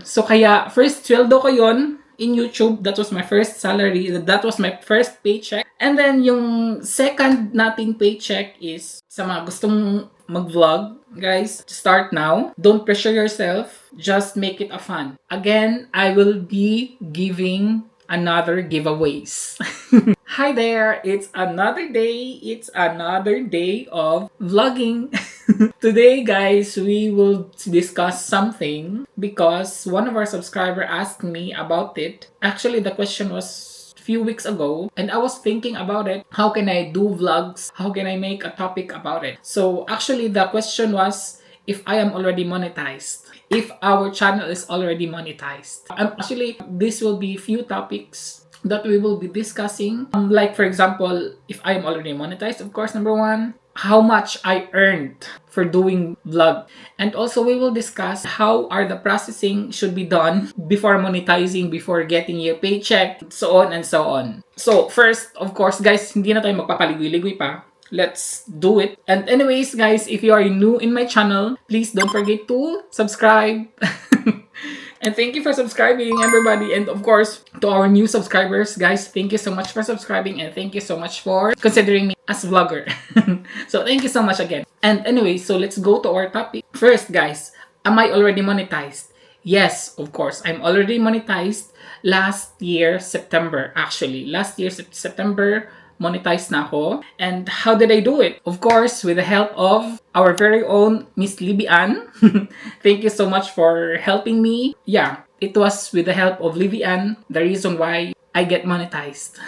So kaya first sweldo ko yon in YouTube. That was my first salary. That was my first paycheck. And then yung second nating paycheck is sa mga gustong mag-vlog. Guys, start now. Don't pressure yourself. Just make it a fun. Again, I will be giving another giveaways. Hi there, it's another day. It's another day of vlogging. Today, guys, we will discuss something because one of our subscriber asked me about it. Actually, the question was a few weeks ago and I was thinking about it. How can I do vlogs? How can I make a topic about it? So actually, the question was if I am already monetized. If our channel is already monetized. Actually, this will be few topics that we will be discussing. Like for example, if I am already monetized, of course, number one, how much I earned for doing vlog. And also we will discuss how are the processing should be done before monetizing, before getting your paycheck, so on and so on. So first, of course, guys, hindi na tayo magpapaligoy-ligoy pa. Let's do it. And anyways, guys, if you are new in my channel, please don't forget to subscribe. And thank you for subscribing, everybody. And of course, to our new subscribers, guys, thank you so much for subscribing and thank you so much for considering me as vlogger. So thank you so much again. And anyway, so let's go to our topic. First, guys, am I already monetized? Yes, of course. I'm already monetized last year, September. Actually, last year, September, monetized na ako. And how did I do it? Of course, with the help of our very own Miss Libby Ann. Thank you so much for helping me. Yeah, it was with the help of Libby Ann the reason why I get monetized.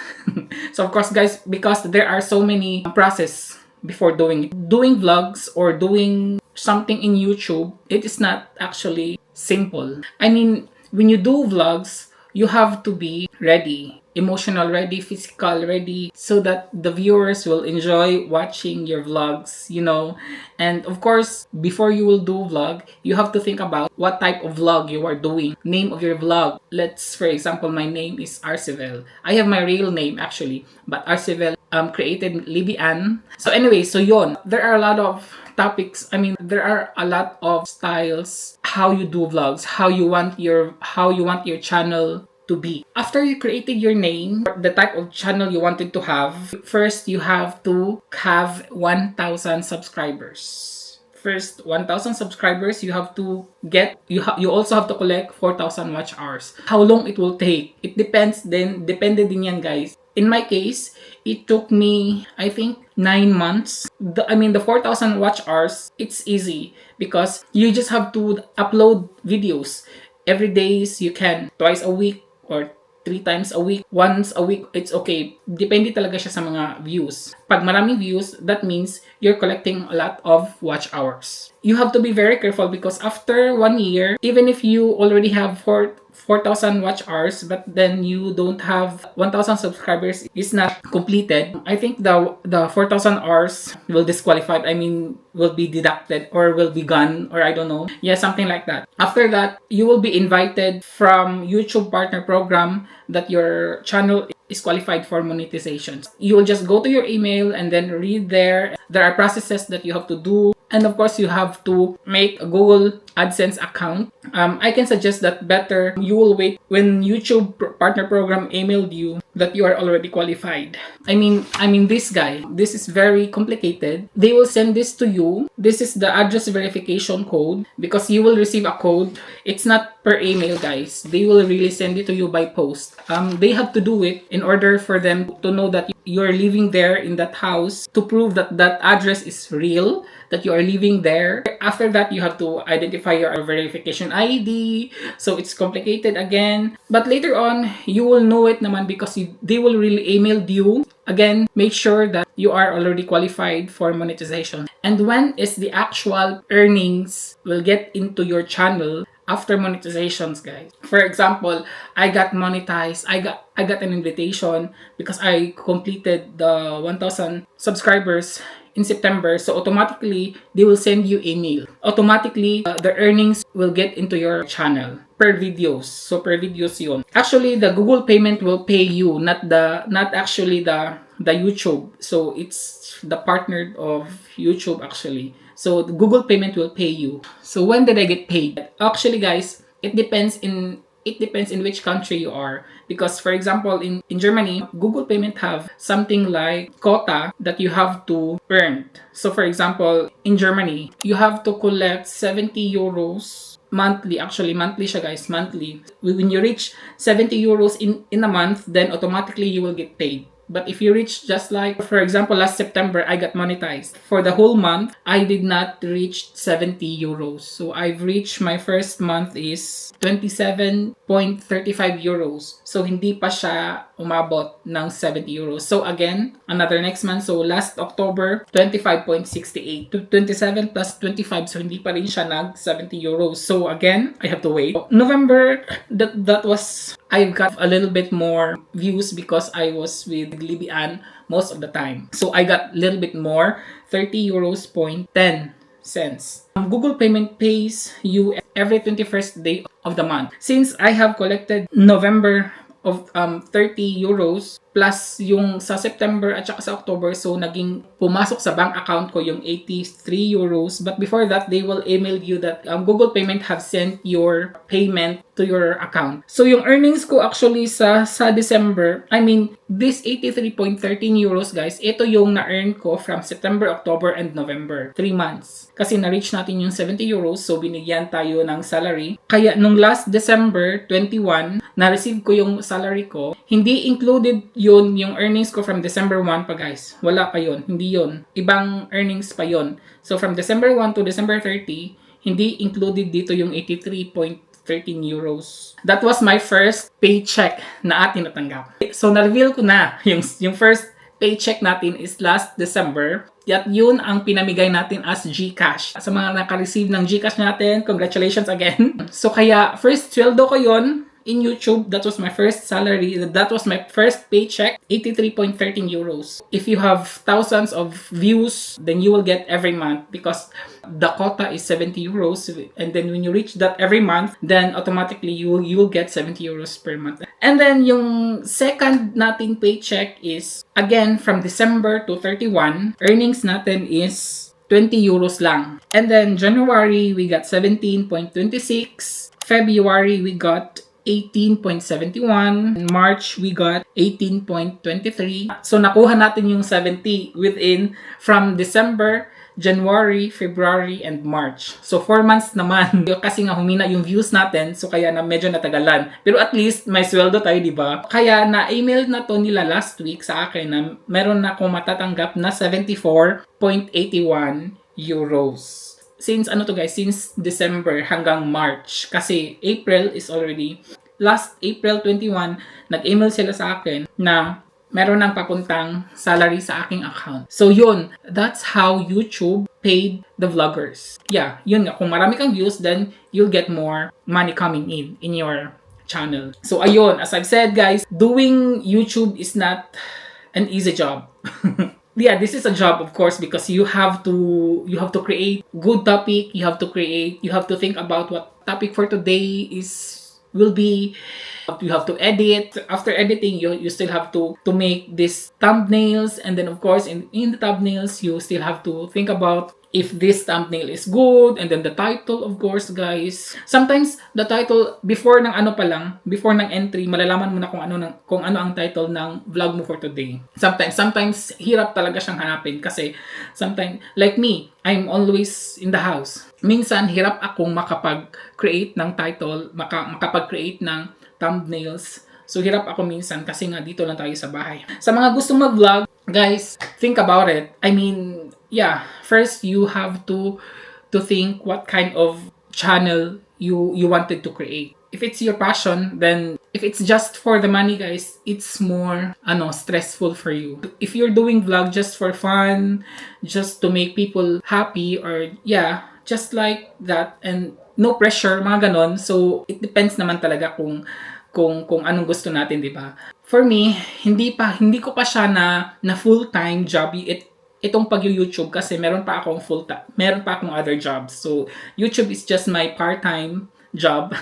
So of course, guys, because there are so many process before doing it. Doing vlogs or doing something in YouTube, it is not actually simple. I mean, when you do vlogs, you have to be ready. Emotional ready, physical ready, so that the viewers will enjoy watching your vlogs, you know. And of course, before you will do vlog, you have to think about what type of vlog you are doing. Name of your vlog. Let's, for example, my name is Arcevel. I have my real name actually, but Arcevel created Libby Ann. So anyway, so yon. There are a lot of topics. I mean, there are a lot of styles how you do vlogs, how you want your channel to be. After you created your name, the type of channel you wanted to have, first you have to have 1,000 subscribers. First 1,000 subscribers, you have to get, you also have to collect 4,000 watch hours. How long it will take? It depends din, depende din yan, guys. In my case, it took me, I think, 9 months. The 4,000 watch hours, it's easy because you just have to upload videos. Every day you can, twice a week, or 3 times a week, once a week, it's okay. Depende talaga siya sa mga views. Pag maraming views, that means you're collecting a lot of watch hours. You have to be very careful because after 1 year, even if you already have 4,000 watch hours, but then you don't have 1,000 subscribers, is not completed, I think the 4,000 hours will disqualified. I mean, will be deducted or will be gone, or I don't know. Yeah, something like that. After that, you will be invited from YouTube Partner Program that your channel is qualified for monetization. You will just go to your email and then read there. There are processes that you have to do. And of course, you have to make a Google AdSense account. I can suggest that better you will wait when YouTube Partner Program emailed you that you are already qualified. I mean this guy, this is very complicated. They will send this to you. This is the address verification code because you will receive a code. It's not per email, guys. They will really send it to you by post. They have to do it in order for them to know that you're living there in that house, to prove that that address is real, that you are living there. After that, you have to identify your verification ID. So it's complicated again. But later on, you will know it naman because they will really email you. Again, make sure that you are already qualified for monetization. And when is the actual earnings will get into your channel after monetizations, guys. For example, I got monetized. I got an invitation because I completed the 1,000 subscribers in September. So automatically, they will send you email. Automatically, the earnings will get into your channel per videos. So per videos yun. Actually, the Google payment will pay you, not actually the YouTube. So it's the partner of YouTube actually. So the Google payment will pay you. So when did I get paid? Actually, guys, it depends in which country you are. Because for example, in Germany, Google Payment have something like quota that you have to earn. So for example, in Germany, you have to collect 70 euros monthly. Actually, monthly siya guys, monthly. When you reach 70 euros in a month, then automatically you will get paid. But if you reach just like, for example, last September, I got monetized. For the whole month, I did not reach 70 euros. So I've reached my first month is 27.35 euros. So hindi pa siya umabot ng 70 euros. So again, another next month. So last October, 25.68. 27 plus 25. So hindi pa rin siya nag 70 euros. So again, I have to wait. November, that was, I've got a little bit more views because I was with Libian most of the time. So I got a little bit more, 30 euros point 10 cents. Google Payment pays you every 21st day of the month. Since I have collected November of 30 euros plus yung sa September at saka sa October, so naging pumasok sa bank account ko yung 83 euros. But before that, they will email you that Google Payment have sent your payment to your account. So yung earnings ko actually sa December, I mean, this 83.13 euros guys, ito yung na-earn ko from September, October, and November. 3 months. Kasi na-reach natin yung 70 euros, so binigyan tayo ng salary. Kaya nung last December 21, na-receive ko yung salary ko. Hindi included yun yung earnings ko from December 1 pa guys. Wala pa yun. Hindi yun. Ibang earnings pa yun. So from December 1 to December 30, hindi included dito yung 83.13 euros. That was my first paycheck na atin natanggap. So na-reveal ko na yung first paycheck natin is last December. At yun ang pinamigay natin as GCash. Sa mga naka-receive ng GCash natin, congratulations again. So kaya first sweldo ko yun in YouTube. That was my first salary. That was my first paycheck, 83.13 euros. If you have thousands of views, then you will get every month because the quota is 70 euros. And then when you reach that every month, then automatically you will get 70 euros per month. And then yung second nating paycheck is, again, from December to 31, earnings natin is 20 euros lang. And then January, we got 17.26. February, we got 18.71. March, we got 18.23. So, nakuha natin yung 70 from December, January, February, and March. So, 4 months naman. Kasi nga humina yung views natin, so kaya na medyo natagalan. Pero at least, may sweldo tayo, di ba? Kaya na-email na to nila last week sa akin na meron na akong matatanggap na 74.81 euros. Since since December hanggang March. Kasi April is already, last April 21, nag-email sila sa akin na meron ng papuntang salary sa aking account. So yun, that's how YouTube paid the vloggers. Yeah, yun nga. Kung marami kang views, then you'll get more money coming in your channel. So ayun, as I've said guys, doing YouTube is not an easy job. Yeah, this is a job, of course, because you have to create good topic. You have to think about what topic for today will be. You have to edit. After editing, you still have to make these thumbnails, and then of course in the thumbnails you still have to think about if this thumbnail is good, and then the title, of course, guys. Sometimes the title before ng entry, malalaman mo na kung ano ang title ng vlog mo for today. Sometimes hirap talaga siyang hanapin kasi sometimes, like me, I'm always in the house. Minsan hirap akong makapag-create ng title, makapag-create ng thumbnails. So hirap ako minsan kasi nga dito lang tayo sa bahay. Sa mga gustong mag-vlog, guys, think about it. I mean, yeah, first you have to think what kind of channel you wanted to create. If it's your passion, then if it's just for the money, guys, it's more stressful for you. If you're doing vlog just for fun, just to make people happy, or yeah, just like that, and no pressure, mga ganon. So it depends naman talaga kung anong gusto natin, di ba? For me, hindi ko pa siya na full-time job itong pag-YouTube kasi meron pa akong other jobs. So YouTube is just my part-time job.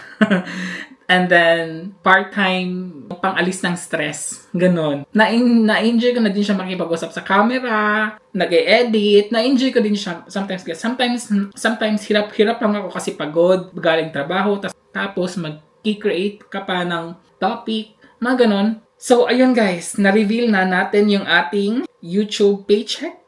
and then part-time pang-alis ng stress. Ganon. Na-enjoy ko na din siya makipag-usap sa camera, nag-e-edit, na-enjoy ko din siya sometimes. Sometimes hirap lang ako kasi pagod, galing trabaho, tapos mag-create ka pa ng topic, mga ganon. So, ayun guys, na-reveal na natin yung ating YouTube paycheck.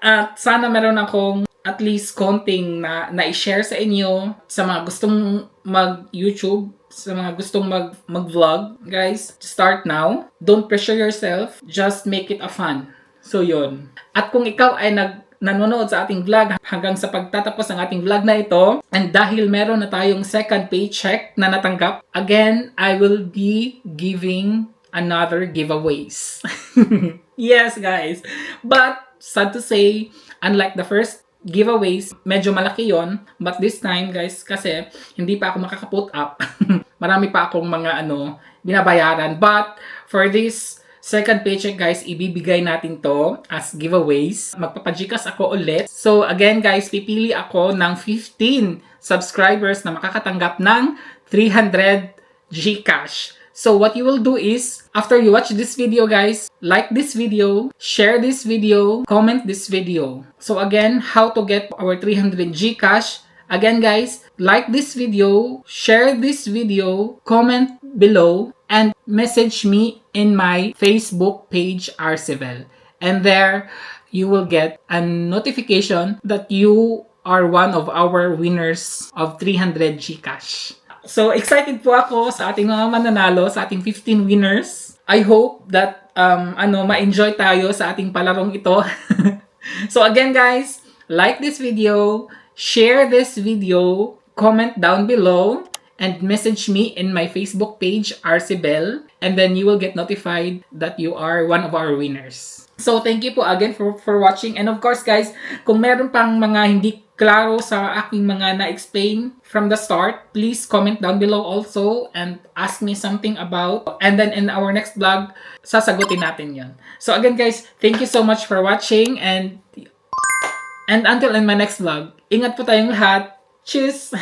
At sana meron akong at least konting na i-share sa inyo sa mga gustong mag-YouTube, sa mga gustong mag-vlog. Guys, start now. Don't pressure yourself. Just make it a fun. So, yun. At kung ikaw ay nanonood sa ating vlog hanggang sa pagtatapos ng ating vlog na ito, and dahil meron na tayong second paycheck na natanggap, again, I will be giving another giveaways. Yes, guys. But, sad to say, unlike the first giveaways, medyo malaki yon. But this time, guys, kasi hindi pa ako makaka-put up. Marami pa akong mga binabayaran. But, for this second paycheck, guys, ibibigay natin to as giveaways. Magpapajikas ako ulit. So, again, guys, pipili ako ng 15 subscribers na makakatanggap ng 300 Gcash. So what you will do is, after you watch this video guys, like this video, share this video, comment this video. So again, how to get our 300 Gcash. Again guys, like this video, share this video, comment below, and message me in my Facebook page, Arcibel. And there, you will get a notification that you are one of our winners of 300 Gcash. So, excited po ako sa ating mga mananalo, sa ating 15 winners. I hope that, ma-enjoy tayo sa ating palarong ito. So, again guys, like this video, share this video, comment down below, and message me in my Facebook page, Arcibel, and then you will get notified that you are one of our winners. So, thank you po again for watching. And of course guys, kung meron pang mga hindi klaro sa aking mga na-explain from the start, please comment down below also and ask me something about, and then in our next vlog, sasagutin natin yon. So again guys, thank you so much for watching, and until in my next vlog, ingat po tayong lahat. Cheers!